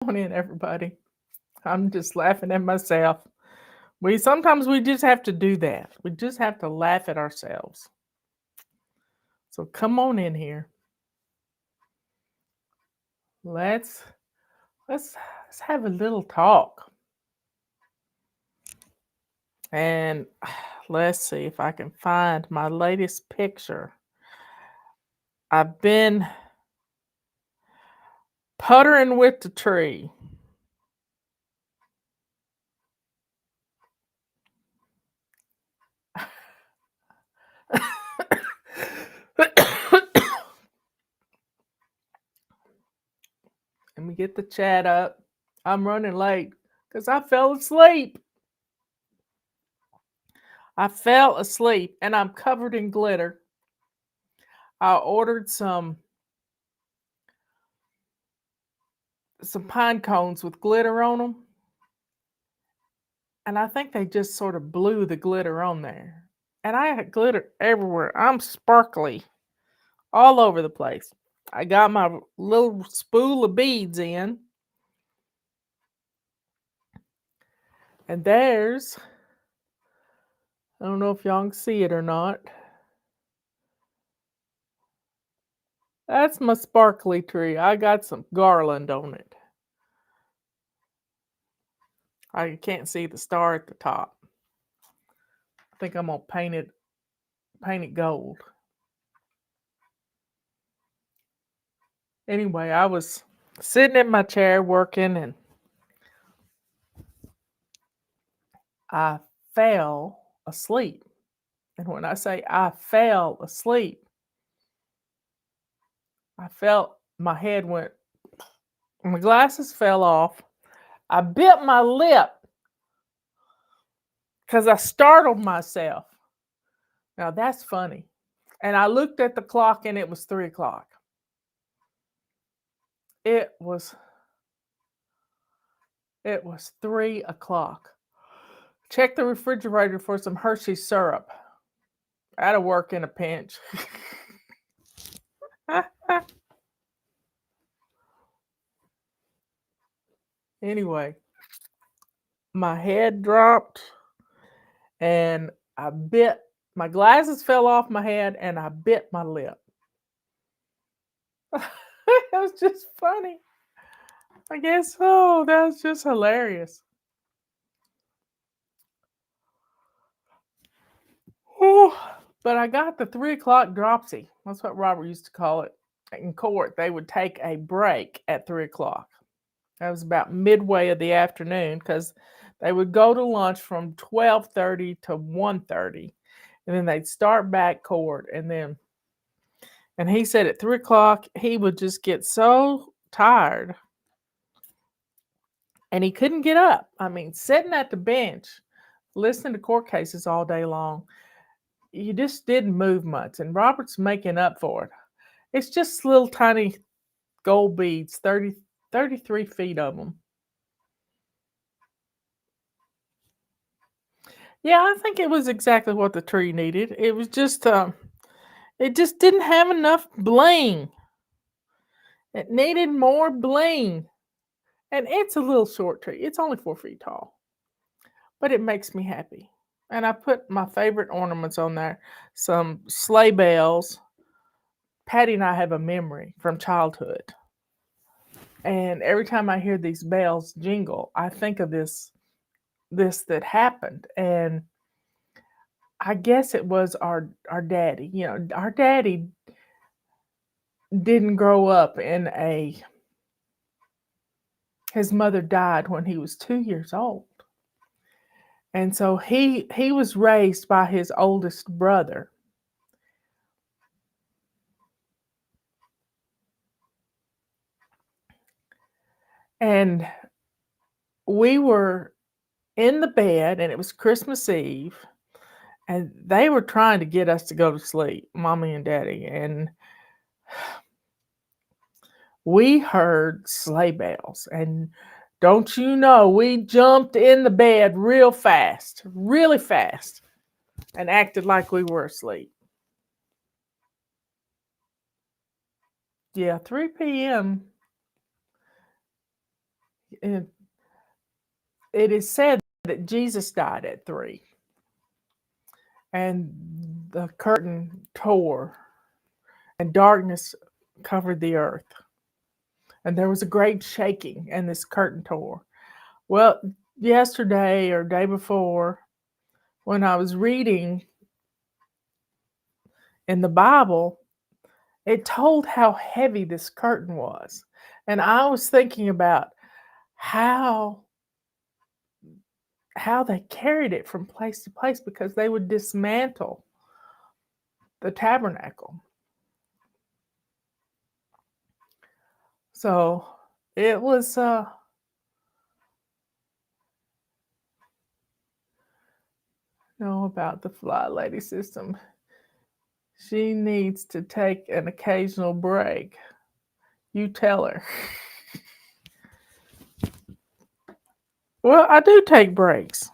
on in, everybody. I'm just laughing at myself. Sometimes we just have to do that. We just have to laugh at ourselves. So come on in here. Let's let's have a little talk. And let's see if I can find my latest picture. I've been puttering with the tree. Let me get the chat up. I'm running late because I fell asleep. I fell asleep and I'm covered in glitter. I ordered some pine cones with glitter on them. And I think they just sort of blew the glitter on there. And I had glitter everywhere. I'm sparkly all over the place. I got my little spool of beads in. And I don't know if y'all can see it or not. That's my sparkly tree. I got some garland on it. I can't see the star at the top. I think I'm gonna paint it gold. Anyway, I was sitting in my chair working and I fell asleep. And when I say I fell asleep, I felt my head went, my glasses fell off. I bit my lip because I startled myself. Now that's funny. And I looked at the clock and it was 3 o'clock. It was 3 o'clock. Check the refrigerator for some Hershey syrup. That'll work in a pinch. Anyway, my head dropped and my glasses fell off my head and I bit my lip. It was just funny. I guess, oh, that's just hilarious. Whew. But I got the 3 o'clock dropsy. That's what Robert used to call it. In court, they would take a break at 3 o'clock. That was about midway of the afternoon because they would go to lunch from 12:30 to 1:30, and then they'd start back court. And he said at 3 o'clock he would just get so tired, and he couldn't get up. I mean, sitting at the bench, listening to court cases all day long, you just didn't move much. And Robert's making up for it. It's just little tiny gold beads, 33 feet of them. Yeah, I think it was exactly what the tree needed. It was just, it just didn't have enough bling. It needed more bling. And it's a little short tree. It's only 4 feet tall. But it makes me happy. And I put my favorite ornaments on there. Some sleigh bells. Patty and I have a memory from childhood. And every time I hear these bells jingle, I think of this that happened. And I guess it was our daddy. You know, our daddy didn't grow up his mother died when he was 2 years old. And so he was raised by his oldest brother. And we were in the bed and it was Christmas Eve and they were trying to get us to go to sleep, Mommy and Daddy, and we heard sleigh bells, and don't you know, we jumped in the bed really fast, and acted like we were asleep. Yeah, 3 p.m. And it is said that Jesus died at 3, and the curtain tore, and darkness covered the earth, and there was a great shaking, and this curtain tore. Well, yesterday or day before, when I was reading in the Bible, it told how heavy this curtain was. And I was thinking about how how they carried it from place to place because they would dismantle the tabernacle. So it was know about the fly lady system. She needs to take an occasional break. You tell her. Well, I do take breaks.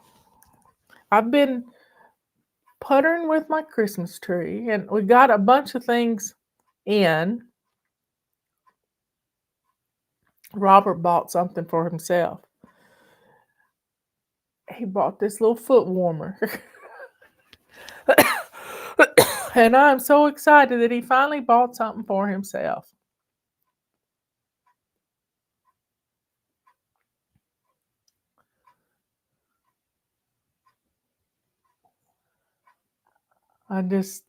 I've been puttering with my Christmas tree, and we got a bunch of things in. Robert bought something for himself. He bought this little foot warmer. And I'm so excited that he finally bought something for himself. I just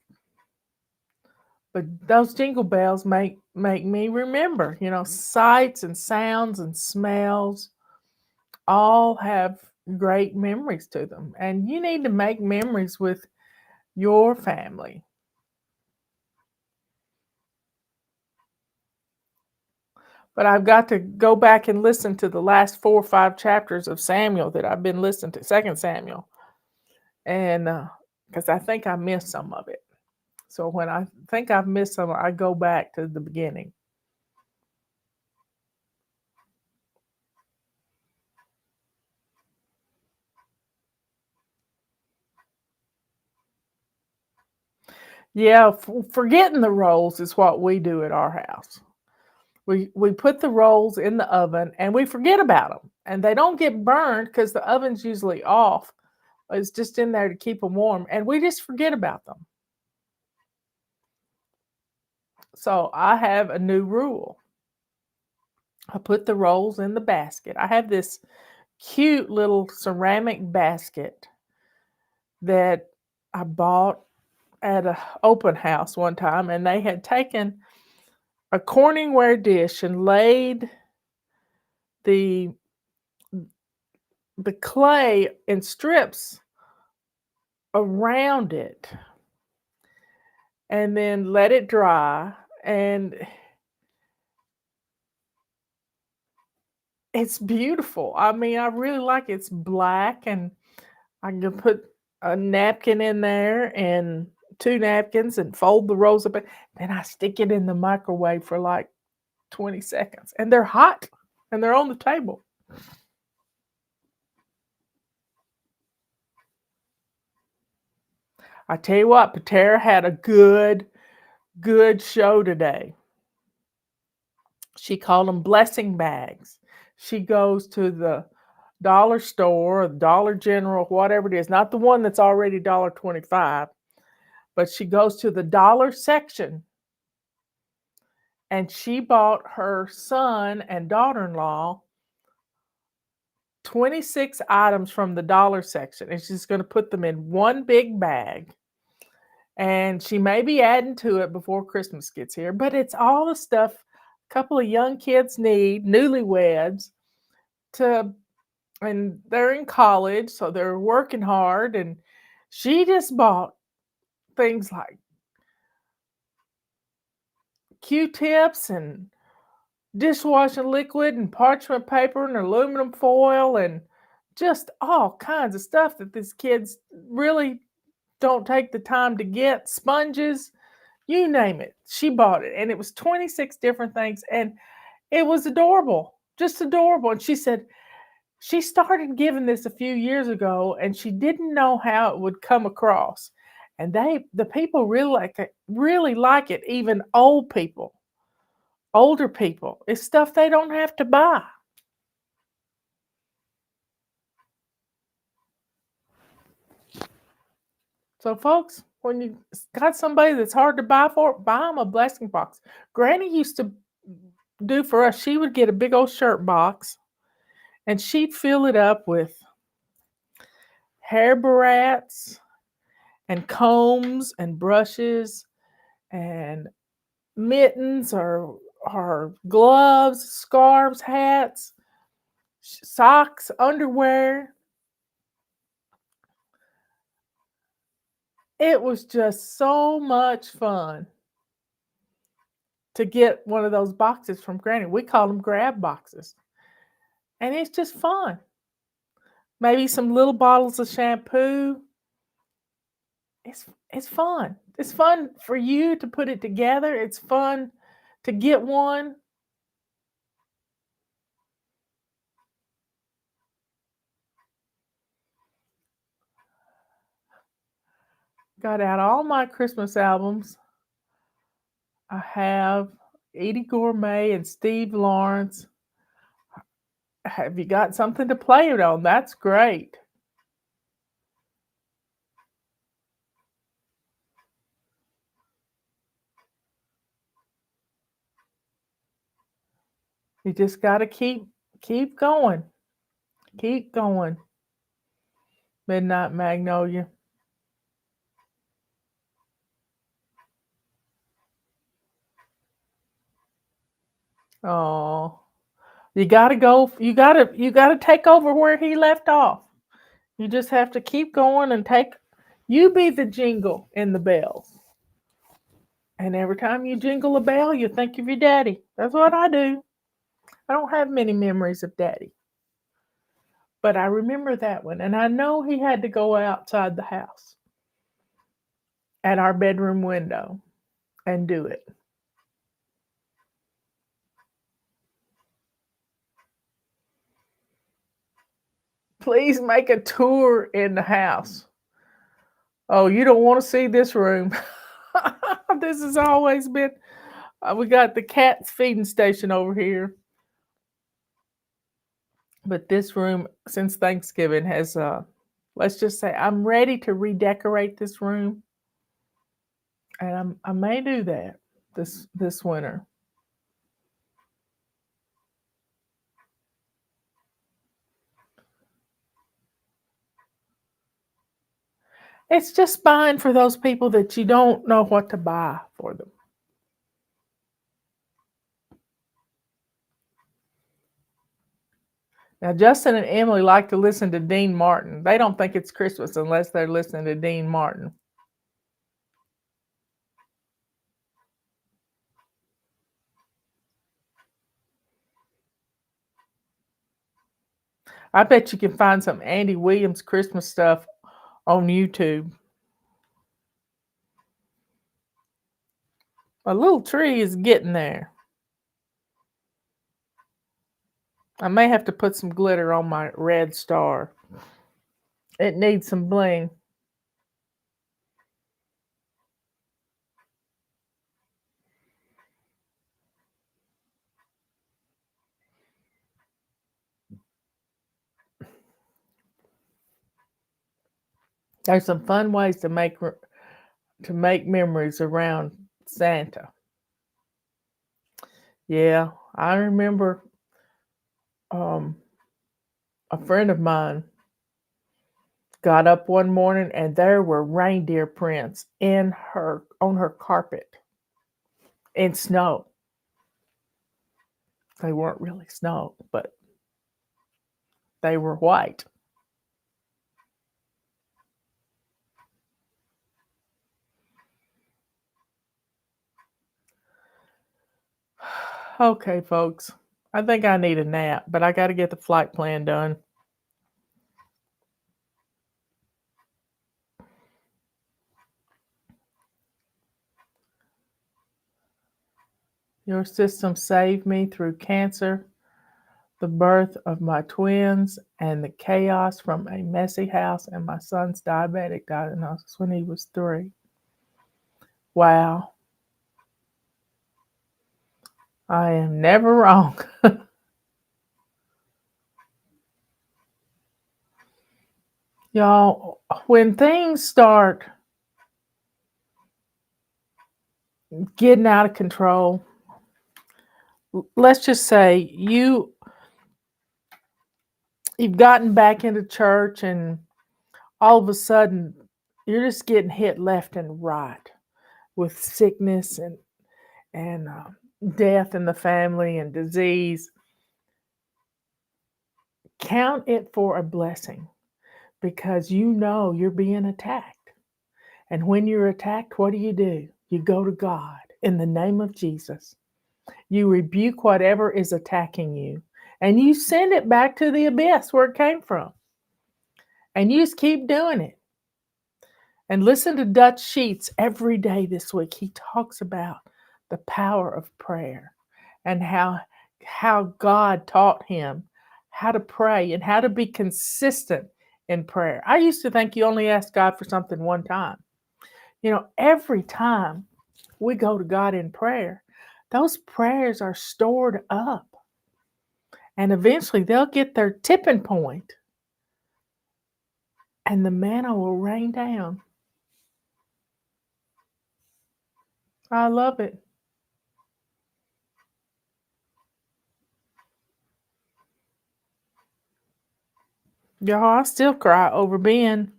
but those jingle bells make me remember, sights and sounds and smells all have great memories to them. And you need to make memories with your family. But I've got to go back and listen to the last 4 or 5 chapters of Samuel that I've been listening to, Second Samuel, and because I think I missed some of it. So when I think I've missed some, I go back to the beginning. Yeah, forgetting the rolls is what we do at our house. We put the rolls in the oven and we forget about them, and they don't get burned because the oven's usually off. It's just in there to keep them warm, and we just forget about them. So I have a new rule. I put the rolls in the basket. I have this cute little ceramic basket that I bought at an open house one time, and they had taken a Corningware dish and laid the the clay in strips around it and then let it dry, and it's beautiful. I mean, I really like it. It's black, and I can put a napkin in there and 2 napkins and fold the rolls up, then I stick it in the microwave for like 20 seconds, and they're hot, and they're on the table. I tell you what, Patera had a good show today. She called them blessing bags. She goes to the dollar store or the Dollar General, whatever it is, not the one that's already $1.25, but she goes to the dollar section, and she bought her son and daughter-in-law 26 items from the dollar section, and she's going to put them in one big bag. And she may be adding to it before Christmas gets here, but it's all the stuff a couple of young kids need, newlyweds, to and they're in college, so they're working hard, and she just bought things like Q-tips and dishwashing liquid and parchment paper and aluminum foil and just all kinds of stuff that these kids really don't take the time to get, sponges, you name it. She bought it, and it was 26 different things, and it was adorable, just adorable. And she said she started giving this a few years ago, and she didn't know how it would come across. And the people really like it, even older people. It's stuff they don't have to buy. So, folks, when you got somebody that's hard to buy for, buy them a blessing box. Granny used to do for us, she would get a big old shirt box and she'd fill it up with hair barrettes and combs and brushes and mittens or gloves, scarves, hats, socks, underwear. It was just so much fun to get one of those boxes from Granny. We call them grab boxes. And it's just fun. Maybe some little bottles of shampoo. It's fun. It's fun for you to put it together. It's fun to get one. Got out all my Christmas albums. I have Edie Gourmet and Steve Lawrence. Have you got something to play it on? That's great. You just got to keep going. Keep going. Midnight Magnolia. Oh, you got to go. You got to take over where he left off. You just have to keep going and take. You be the jingle in the bells. And every time you jingle a bell, you think of your daddy. That's what I do. I don't have many memories of daddy, but I remember that one. And I know he had to go outside the house at our bedroom window and do it. Please make a tour in the house. Oh, you don't want to see this room. This has always been. We got the cat's feeding station over here. But this room, since Thanksgiving, has, let's just say, I'm ready to redecorate this room. And I may do that this winter. It's just buying for those people that you don't know what to buy for them. Now, Justin and Emily like to listen to Dean Martin. They don't think it's Christmas unless they're listening to Dean Martin. I bet you can find some Andy Williams Christmas stuff on YouTube. A little tree is getting there. I may have to put some glitter on my red star. It needs some bling. There's some fun ways to make memories around Santa. Yeah, I remember um, a friend of mine got up one morning and there were reindeer prints on her carpet in snow. They weren't really snow, but they were white. Okay, folks. I think I need a nap, but I got to get the flight plan done. Your system saved me through cancer, the birth of my twins, and the chaos from a messy house and my son's diabetic diagnosis when he was 3. Wow. I am never wrong. Y'all, when things start getting out of control. Let's just say you've gotten back into church and all of a sudden you're just getting hit left and right with sickness and death in the family and disease. Count it for a blessing because you know you're being attacked. And when you're attacked, what do? You go to God in the name of Jesus. You rebuke whatever is attacking you and you send it back to the abyss where it came from. And you just keep doing it. And listen to Dutch Sheets every day this week. He talks about the power of prayer and how God taught him how to pray and how to be consistent in prayer. I used to think you only ask God for something one time. Every time we go to God in prayer, those prayers are stored up. And eventually they'll get their tipping point and the manna will rain down. I love it. Y'all, I still cry over Ben.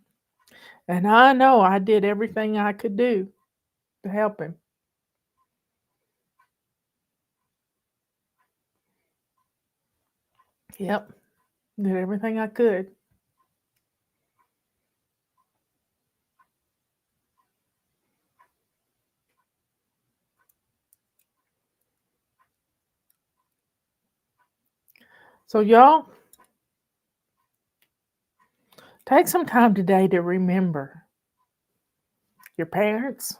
And I know I did everything I could do to help him. Yep, did everything I could. So, y'all, take some time today to remember your parents,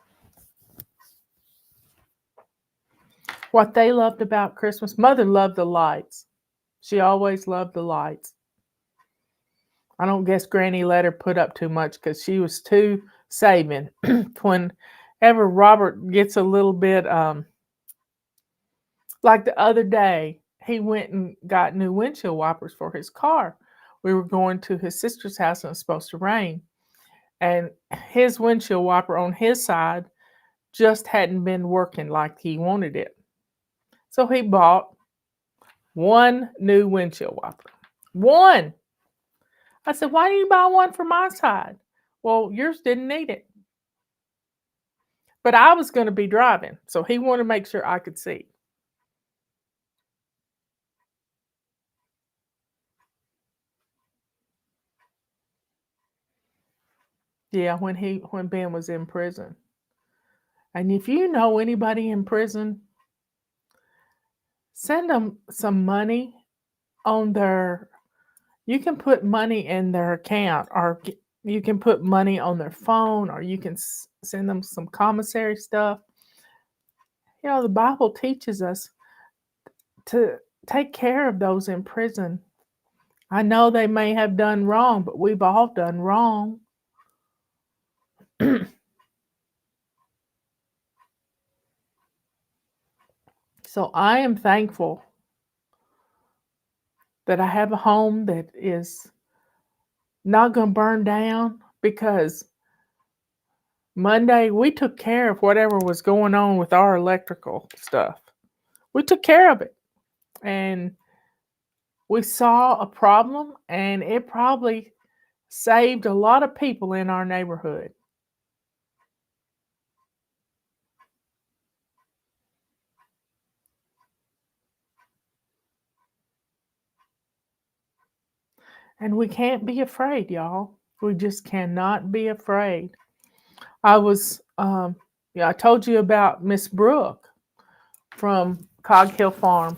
what they loved about Christmas. Mother loved the lights. She always loved the lights. I don't guess Granny let her put up too much because she was too saving. Whenever Robert gets a little bit, like the other day, he went and got new windshield wipers for his car. We were going to his sister's house and it was supposed to rain. And his windshield wiper on his side just hadn't been working like he wanted it. So he bought one new windshield wiper. One. I said, why didn't you buy one for my side? Well, yours didn't need it. But I was going to be driving, so he wanted to make sure I could see. Yeah, when Ben was in prison. And if you know anybody in prison, send them some money on their. You can put money in their account, or you can put money on their phone, or you can send them some commissary stuff. The Bible teaches us to take care of those in prison. I know they may have done wrong, but we've all done wrong. So I am thankful that I have a home that is not going to burn down because Monday we took care of whatever was going on with our electrical stuff. We took care of it and we saw a problem and it probably saved a lot of people in our neighborhood. And we can't be afraid, y'all. We just cannot be afraid. I told you about Miss Brooke from Cog Hill Farm.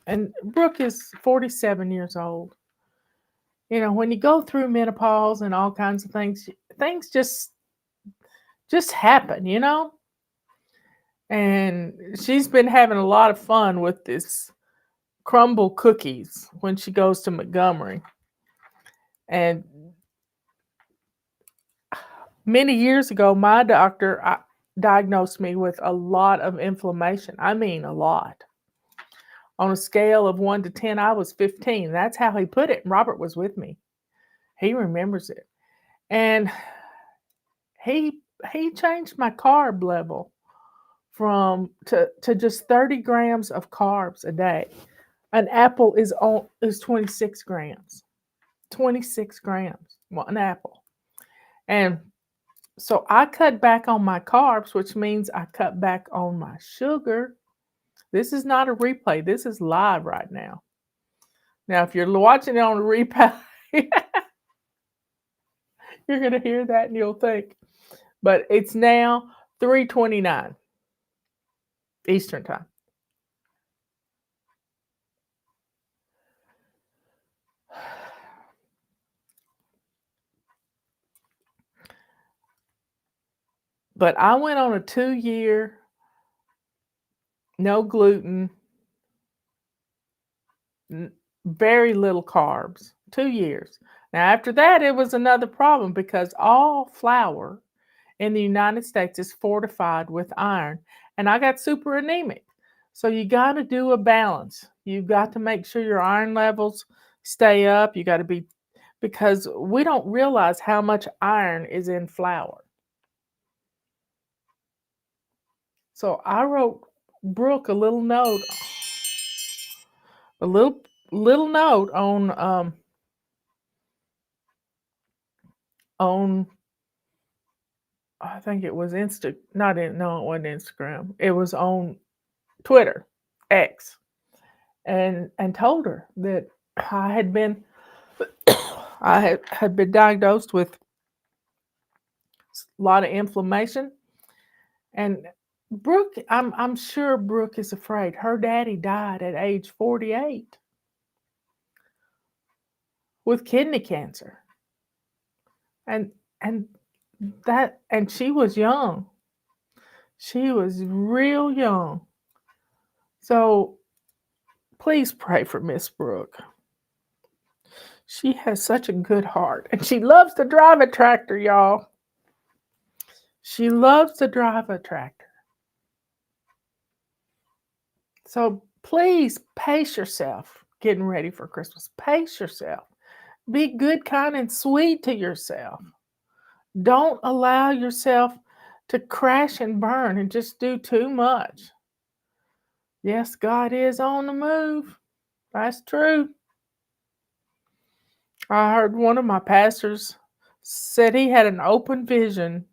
And Brooke is 47 years old. When you go through menopause and all kinds of things just happen. And she's been having a lot of fun with this crumble cookies when she goes to Montgomery. And many years ago, my doctor diagnosed me with a lot of inflammation. I mean, a lot. On a scale of 1 to 10, I was 15. That's how he put it. Robert was with me. He remembers it. And he changed my carb level to just 30 grams of carbs a day. An apple is 26 grams. 26 grams, one apple. And so I cut back on my carbs, which means I cut back on my sugar. This is not a replay. This is live right now. Now, if you're watching it on a replay, you're going to hear that and you'll think. But it's now 3:29 Eastern time. But I went on a 2-year no gluten, very little carbs, 2 years. Now, after that, it was another problem because all flour in the United States is fortified with iron, and I got super anemic. So you got to do a balance. You've got to make sure your iron levels stay up. You got to be, because we don't realize how much iron is in flour. So I wrote Brooke a little note, a little note on I think it was not in no, it wasn't Instagram. It was on Twitter, X, and told her that I had been had been diagnosed with a lot of inflammation. And Brooke, I'm sure Brooke is afraid. Her daddy died at age 48 with kidney cancer. And and and she was young. She was real young. So please pray for Miss Brooke. She has such a good heart. And she loves to drive a tractor, y'all. She loves to drive a tractor. So please pace yourself getting ready for Christmas. Pace yourself. Be good, kind, and sweet to yourself. Don't allow yourself to crash and burn and just do too much. Yes, God is on the move. That's true. I heard one of my pastors said he had an open vision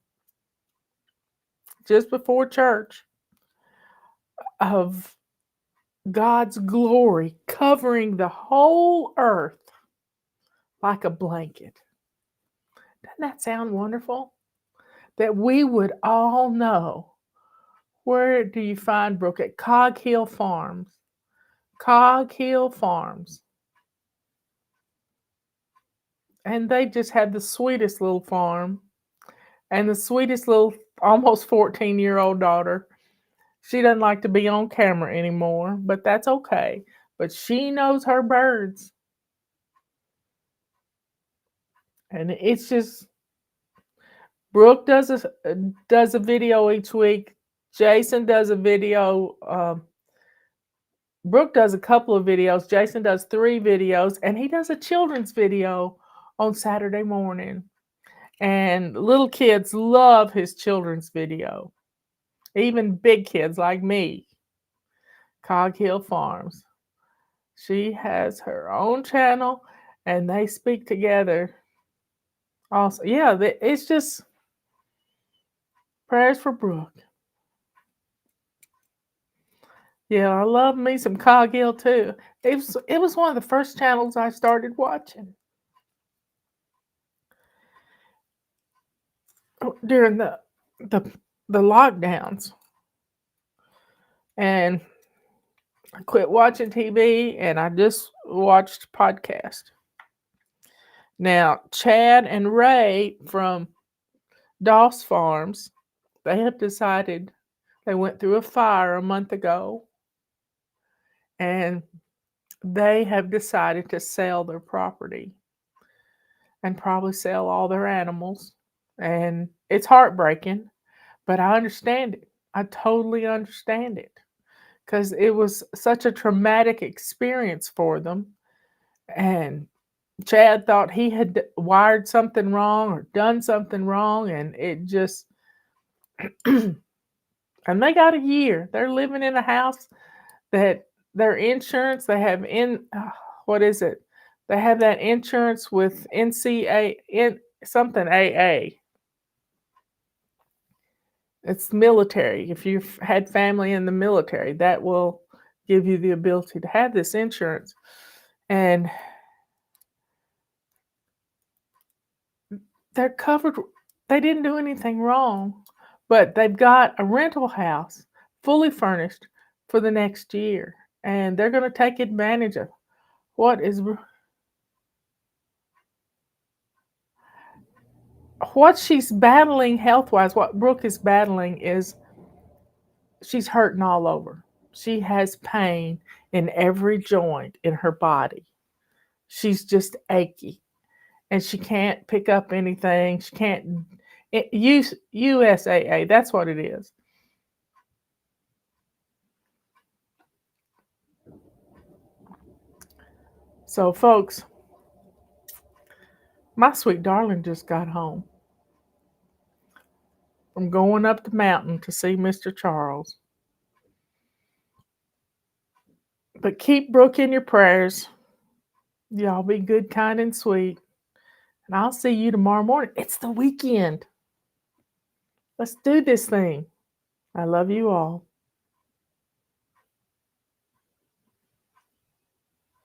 just before church of God's glory covering the whole earth like a blanket. Doesn't that sound wonderful? That we would all know. Where do you find Brooke? At Cog Hill Farms. Cog Hill Farms. And they just had the sweetest little farm and the sweetest little almost 14-year-old daughter. She doesn't like to be on camera anymore, but that's okay. But she knows her birds. And it's just, Brooke does a video each week. Jason does a video. Brooke does a couple of videos. Jason does 3 videos, and he does a children's video on Saturday morning. And little kids love his children's video. Even big kids like me. Cog Hill Farms. She has her own channel, and they speak together. Also, yeah, it's just prayers for Brooke. Yeah, I love me some Cog Hill too. It was one of the first channels I started watching during the lockdowns, and I quit watching TV and I just watched podcast. Now, Chad and Ray from Doss Farms, they have decided they went through a fire a month ago, and they have decided to sell their property and probably sell all their animals. And it's heartbreaking, but I understand it. I totally understand it because it was such a traumatic experience for them. And Chad thought he had wired something wrong or done something wrong, and it just And they got a year. They're living in a house that their insurance, they have what is it? They have that insurance with NCA in something AA. It's military. If you've had family in the military, that will give you the ability to have this insurance. And they're covered. They didn't do anything wrong, but they've got a rental house fully furnished for the next year, and they're going to take advantage of what is what she's battling health wise. What Brooke is battling is she's hurting all over. She has pain in every joint in her body. She's just achy, and she can't pick up anything. She can't use USAA. That's what it is. So, folks, my sweet darling just got home from going up the mountain to see Mr. Charles. But keep Brooke in your prayers. Y'all be good, kind, and sweet. And I'll see you tomorrow morning. It's the weekend. Let's do this thing. I love you all.